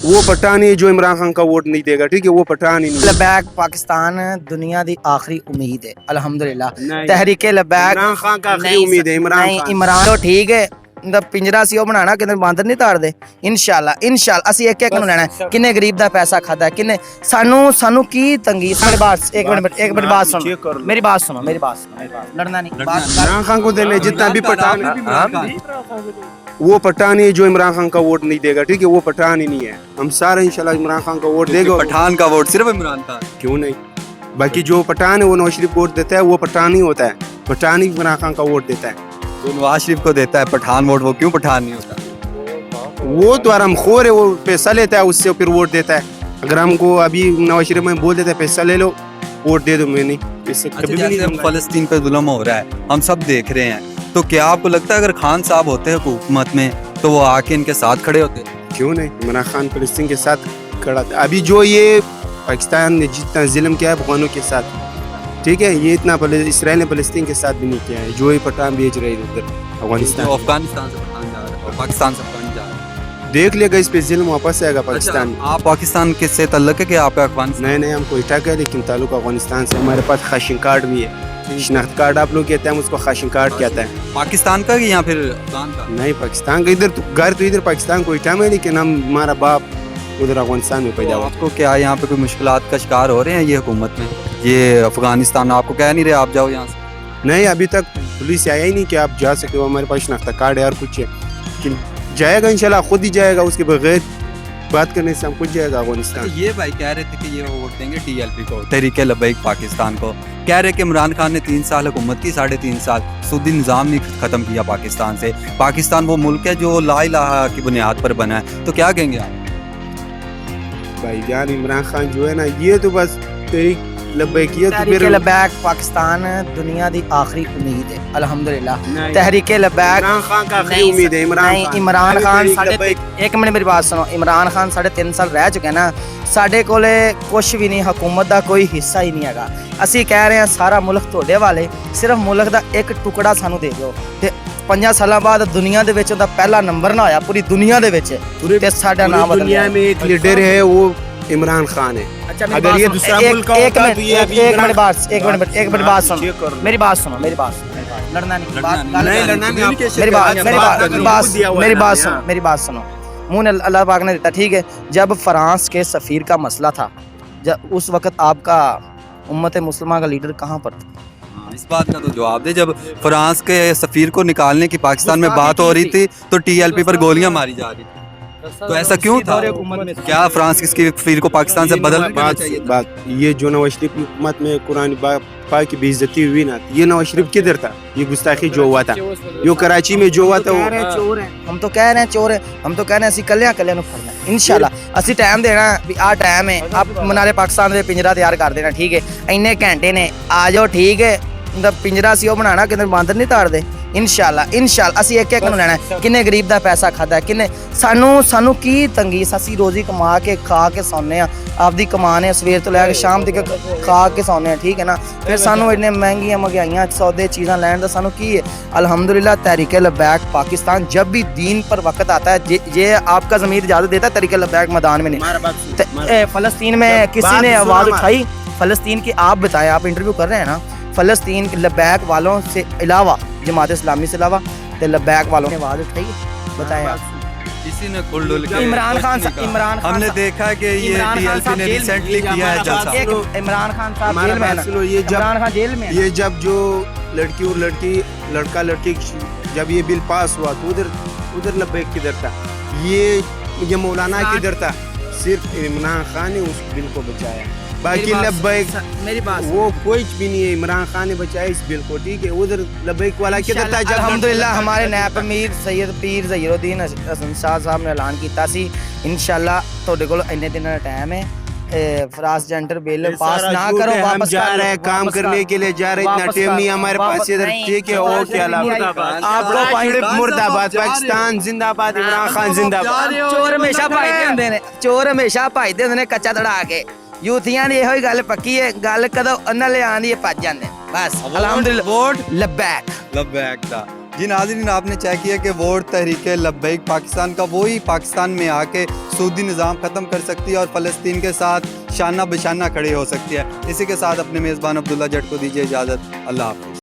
وہ پٹھان ہے جو عمران خان کا ووٹ نہیں دے گا, ٹھیک ہے, وہ پٹھان ہی نہیں. لبیک پاکستان دنیا دی آخری امید ہے الحمدللہ. نہیں. تحریک لبیک عمران خان کا آخری امید ہے. عمران خان عمران تو ٹھیک ہے, پنجرا سی وہ بنانا کہ باندر نہیں تاڑ دے. انشاءاللہ اسی ایک نو لینا ہے. کنے غریب دا پیسہ کھادا ہے, کنے سانو کی تنگی. میری بات ایک منٹ بات سنو, میری بات سنو, لڑنا نہیں. عمران خان کو دینے جتنا بھی پٹھان وہ پٹھان ہے جو عمران خان کا ووٹ نہیں دے گا, ٹھیک ہے, وہ پٹھان ہی نہیں ہے. ہم سارے انشاءاللہ عمران خان کا ووٹ دے گا. پٹھان کا ووٹ صرف عمران خان کیوں نہیں, باقی جو پٹھان ہے وہ نواز شریف کو ووٹ دیتا ہے, وہ پٹھان ہی ہوتا ہے. پٹھان ہی عمران خان کا ووٹ دیتا ہے. تو نواز شریف کو دیتا ہے پٹھان ووٹ, وہ کیوں پٹھان نہیں ہوتا؟ وہ تو آرام خور ہے, وہ پیسہ لیتا ہے اس سے پھر ووٹ دیتا ہے. اگر ہم کو ابھی نواز شریف میں بول دیتا ہے پیسہ لے لو ووٹ دے دو, میں نہیں. اس سے کبھی بھی جیسے نہیں. فلسطین پہ ظلم ہو رہا ہے, ہم سب دیکھ رہے ہیں, تو کیا آپ کو لگتا ہے اگر خان صاحب ہوتے حکومت میں تو وہ آ کے ان کے ساتھ کھڑے ہوتے؟ کیوں نہیں, عمران خان فلسطین کے ساتھ کھڑا تھا. ابھی جو یہ پاکستان نے جتنا ظلم کیا ہے افغانوں کے ساتھ, ٹھیک ہے, یہ اتنا اسرائیل نے فلسطین کے ساتھ بھی نہیں کیا ہے. جو یہ پٹھان بھیج رہے ہیں ادھر افغانستان, افغانستان سے پٹھان جا رہا ہے اور پاکستان سے پٹھان جا رہا ہے, دیکھ لے گا اس پہ ظلم واپس آئے گا پاکستان میں. آپ پاکستان کس سے تعلق ہے کہ آپ کا افغانستان؟ نہیں ہم کوئٹہ کا ہے, لیکن تعلق افغانستان سے. ہمارے پاس خاشن کارڈ بھی ہے, شناخت کارڈ آپ لوگ کہتے ہیں, ہم اس کو خاشن کارڈ کہتا ہے. پاکستان کا یا پھر افغان کا؟ نہیں پاکستان کا. ادھر گھر تو ادھر پاکستان کوئٹہ میں, لیکن ہمارا باپ ادھر افغانستان میں پیدا ہوا. آپ کو کیا یہاں پہ کوئی مشکلات کا شکار ہو رہے ہیں یہ حکومت میں؟ یہ افغانستان آپ کو کہہ نہیں رہے آپ جاؤ یہاں سے؟ نہیں, ابھی تک پولیس آیا ہی نہیں کہ آپ جا سکتے ہو. ہمارے پاس شناخت کارڈ ہے اور کچھ ہے, لیکن جائے گا انشاءاللہ, خود ہی جائے گا. اس کے بغیر بات کرنے سے ہم خود جائے گا افغانستان. یہ بھائی کہہ رہے تھے کہ یہ ووٹ دیں گے ٹی ایل پی کو, تحریک لبیک پاکستان کو. کہہ رہے کہ عمران خان نے 3 سال حکومت کی, 3.5 سال سودی نظام نہیں ختم کیا پاکستان سے. پاکستان وہ ملک ہے جو لا الہ کی بنیاد پر بنا ہے, تو کیا کہیں گے آپ؟ بھائی جان عمران خان جو ہے نا, یہ تو بس تحریک لبیک, یہ تو تحریک پھر لبیک پاکستان دنیا دی آخری امید ہے الحمدللہ. تحریک لبیک عمران خان کا آخری امید ہے. عمران خان ایک منٹ میری بات سنو. عمران خان 3.5 سال رہ چکے نا, ساڈے کولے کچھ بھی نہیں, حکومت دا کوئی حصہ ہی نہیں ہے. اسی کہہ رہے ہیں سارا ملک تھوڑے والے, صرف ملک دا ایک ٹکڑا سانو دے دو. 5 سالوں بعد دنیا دے وچ دا پہلا نمبر نہ آیا پوری دنیا دے وچ, تے ساڈا نام بدل دنیا گیا. میں ایک لیڈر ہے, وہ عمران خان ہے. اگر یہ دوسرا ملک کا ہوتا تو یہ ابھی ایک منٹ بات سنو, میری بات سنو, لڑنا نہیں. میری بات سنو. منہ اللہ پاک نے دیتا, ٹھیک ہے. جب فرانس کے سفیر کا مسئلہ تھا, جب اس وقت آپ کا امت مسلمہ کا لیڈر کہاں پر تھا؟ اس بات کا تو جواب دے. جب فرانس کے سفیر کو نکالنے کی پاکستان میں بات ہو رہی تھی تو ٹی ایل پی پر گولیاں ماری جا رہی تھی, تو ایسا کیوں تھا؟ کیا فرانس کے سفیر کو پاکستان سے بدل بات یہ جو نواز شریف کی حکومت میں قرآن پاک کی بے عزتی ہوئی نا, یہ نواز شریف کدھر تھا؟ یہ گستاخی جو ہوا تھا, جو کراچی میں جو ہوا تھا, ہم تو کہہ رہے ہیں چور ہے, ہم تو کہہ رہے ہیں اسی کلیاں نو پھڑنا ہے انشاءاللہ. اسی ٹائم دینا بھی آ ٹائم ہے, آپ منارے پاکستان دے پنجرا تیار کر دینا, ٹھیک ہے. اینے گھنٹے نے آ جاؤ, ٹھیک ہے. پنجرا سی وہ بنانا کہ باندر نہیں تاڑ دے. انشاءاللہ اسی ایک نو لینا ہے. کنے غریب دا پیسہ کھادا ہے, کنے سانو کی تنگی. اسی روزی کما کے کھا کے سونے ہیں, آپ دی کمانے سویر تو لے کے شام تک کھا کے سونے ہیں, ٹھیک ہے نا. پھر سانو اتنے مہنگیاں مہنگائیاں سودے چیزاں لین دا سانو کی ہے. الحمدللہ تحریک لبیک پاکستان جب بھی دین پر وقت آتا ہے, یہ آپ کا ضمیر اجازت دیتا ہے, تحریک لبیک میدان میں نہیں. فلسطین میں کسی نے آواز اٹھائی, فلسطین کی آپ بتائیں, آپ انٹرویو کر رہے ہیں نا, فلسطین کے لبیک والوں سے علاوہ, جماعت اسلامی سے علاوہ لبیک والوں نے آواز اٹھائی, بتائیں آپ. کسی نے کھل ڈل کے عمران خان ہم نے دیکھا کہ یہ ٹی ایل پی نے ریسنٹلی کیا ہے جلسہ. عمران خان صاحب جیل میں ہے, عمران خان جیل میں ہے. یہ جب جو لڑکی اور لڑکا لڑکی جب یہ بل پاس ہوا تو ادھر لبیک کدھر تھا؟ یہ مولانا کدھر تھا؟ صرف عمران خان نے اس بل کو بچایا, باقی لبیک میری بات وہ کوئی بھی نہیں ہے. عمران خان نے بچایا اس بل کو, ٹھیک ہے. ادھر لبیک والا کدھر تھا؟ الحمدللہ ہمارے نائب امیر سید پیر ظہیر الدین حسن شاہ صاحب نے اعلان کیتا سی, انشاءاللہ تہاڈے کول اننے دن کا ٹائم ہے, فراس جنٹر بل پاس نہ کرو, واپس جا رہے ہیں کام کرنے کے لیے جا رہے, اتنا ٹائم نہیں ہمارے پاس ادھر, ٹھیک ہے. اور کیا آپ کو مرد آباد, پاکستان زندہ باد, عمران خان زندہ باد. چور ہمیشہ بھائی ہوندے نے, چور ہمیشہ بھائی ہوندے نے کچا دڑا کے. یوتھیاں دی ایہی گل پکی ہے, گل کدو انہاں لے آندی ہے بھج جاندے بس. الحمدللہ ووٹ لبیک دا جی ناظرین آپ نے چیک کیا کہ ووٹ تحریک لبیک پاکستان کا وہی پاکستان میں آ کے سودی نظام ختم کر سکتی ہے اور فلسطین کے ساتھ شانہ بشانہ کھڑے ہو سکتی ہے. اسی کے ساتھ اپنے میزبان عبداللہ جٹ کو دیجیے اجازت. اللہ حافظ.